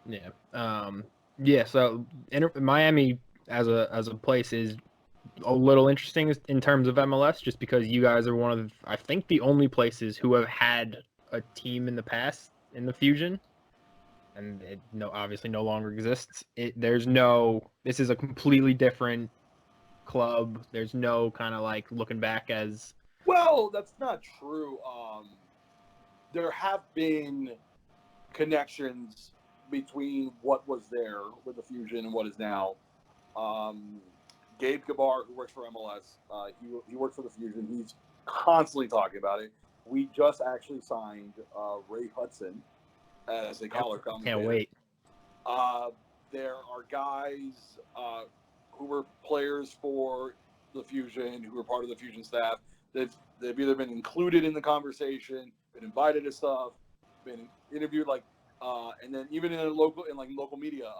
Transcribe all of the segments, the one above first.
Yeah. Yeah. So Miami as a place is a little interesting in terms of MLS, just because you guys are one of, I think, the only places who have had a team in the past in the Fusion, and it obviously no longer exists. There's no. This is a completely different club. There's no kind of like looking back as. Well, that's not true. There have been connections between what was there with the Fusion and what is now. Um, Gabe Gabar, who works for MLS, he works for the Fusion. He's constantly talking about it. We just actually signed Ray Hudson as a Yep. color Can't commentator. wait. Uh, there are guys who were players for the Fusion, who were part of the Fusion staff. They've either been included in the conversation, been invited to stuff, been interviewed, and then even in local media.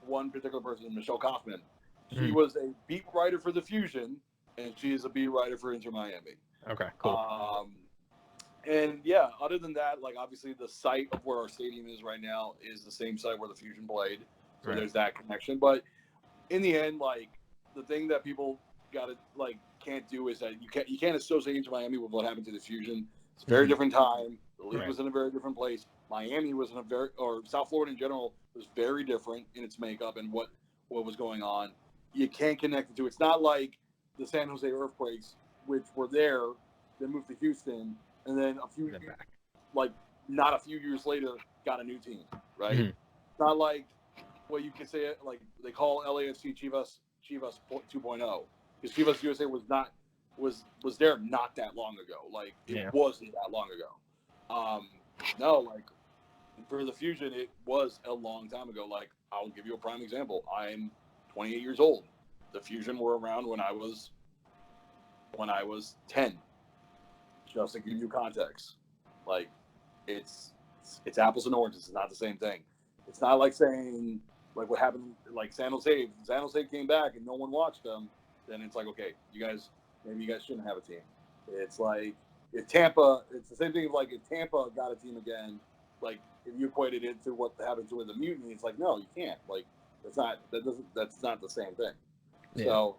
One particular person, Michelle Kaufman, she Mhm. was a beat writer for the Fusion, and she is a beat writer for Inter Miami. Okay. Cool. Um, and yeah, other than that, like obviously the site of where our stadium is right now is the same site where the Fusion played. So Right. there's that connection. But in the end, like the thing that people gotta like can't do is that you can't associate Inter Miami with what happened to the Fusion. It's a very Mhm. different time. The league Right. was in a very different place. Miami was in a very or South Florida in general was very different in its makeup and what was going on. You can't connect the two. It's not like the San Jose earthquakes, which were there, then moved to Houston, and then Then back. like not a few years later, got a new team, right? Mhm. It's not like what you can say it like they call LAFC Chivas 2.0 because Chivas USA was there not that long ago. Like it Yeah. wasn't that long ago. No, like for the Fusion, it was a long time ago. Like I'll give you a prime example. I'm 28 years old. The Fusion were around when I was 10. Just to give you context, like it's it's apples and oranges. It's not the same thing. It's not like saying like what happened like San Jose. San Jose came back and no one watched them. Then it's like okay, maybe you guys shouldn't have a team. It's like if Tampa, it's the same thing. Like if Tampa got a team again, like if you equated it to what happened to the Mutiny, it's like no, you can't. Like that's not the same thing. Yeah. So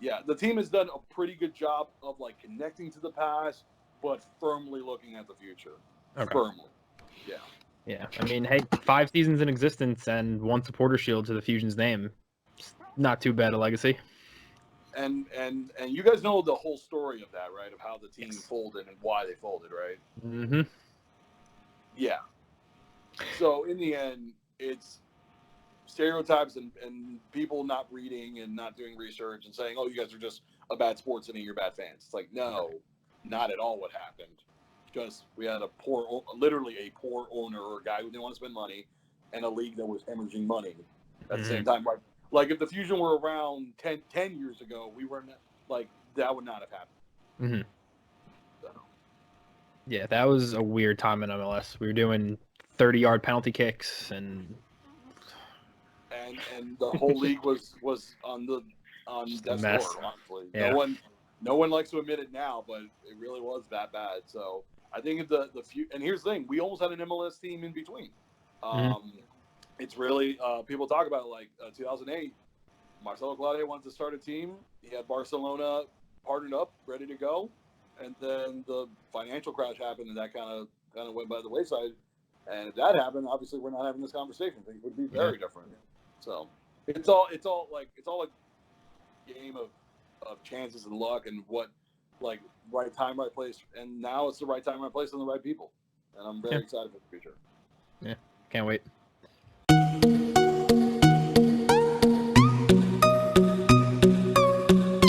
yeah, the team has done a pretty good job of like connecting to the past, but firmly looking at the future. Okay. Firmly. Yeah. Yeah. I mean, hey, 5 seasons in existence and one supporter shield to the Fusion's name. It's not too bad a legacy. And you guys know the whole story of that, right? Of how the team Yes. folded and why they folded, right? Mm-hmm. Yeah. So in the end, it's stereotypes and people not reading and not doing research and saying, "Oh, you guys are just a bad sports team, you're bad fans." It's like, no, not at all. What happened? Just we had literally a poor owner or a guy who didn't want to spend money, and a league that was hemorrhaging money at the Mm-hmm. same time. Like if the Fusion were around 10 years ago, we were not, like that would not have happened. Mm-hmm. So. Yeah, that was a weird time in MLS. We were doing 30-yard penalty kicks and And the whole league was on just a death's mess. door. Honestly, Yeah. no one likes to admit it now, but it really was that bad. So I think the few and here's the thing: we almost had an MLS team in between. Mm-hmm. Um, it's really people talk about it like 2008. Marcelo Claudio wanted to start a team. He had Barcelona partnered up, ready to go, and then the financial crash happened, and that kind of went by the wayside. And if that happened, obviously we're not having this conversation. Things would be Yeah. very different. So it's all a game of chances and luck and what like right time, right place. And now it's the right time, right place, and the right people. And I'm Yeah. very excited for the future. Yeah. Can't wait.